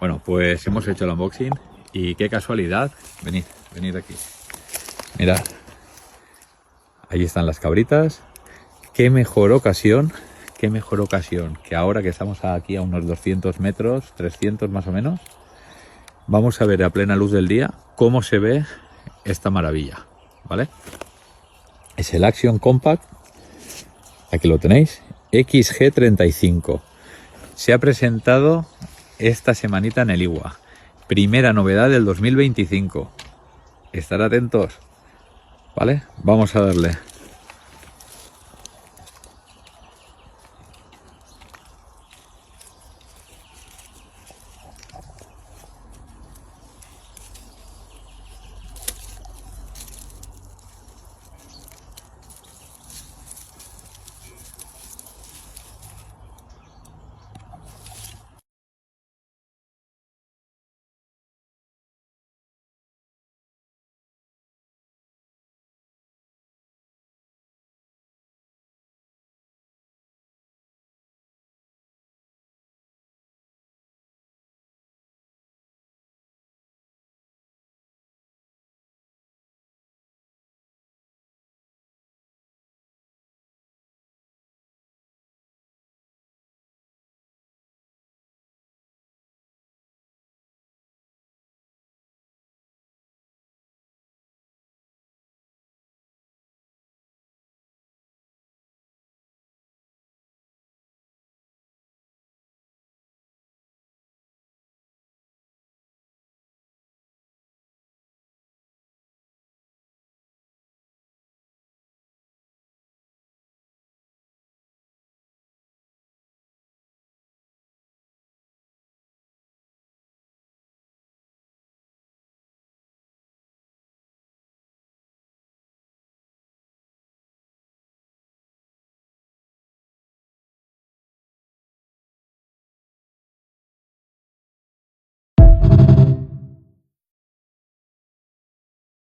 Bueno, pues hemos hecho el unboxing y qué casualidad. Venid aquí. Mirad. Ahí están las cabritas. Qué mejor ocasión que ahora que estamos aquí a unos 200 metros, 300 más o menos. Vamos a ver a plena luz del día cómo se ve esta maravilla, ¿vale? Es el Action Compact. Aquí lo tenéis. XG35. Se ha presentado esta semanita en el IWA. Primera novedad del 2025. Estar atentos, ¿vale? Vamos a darle.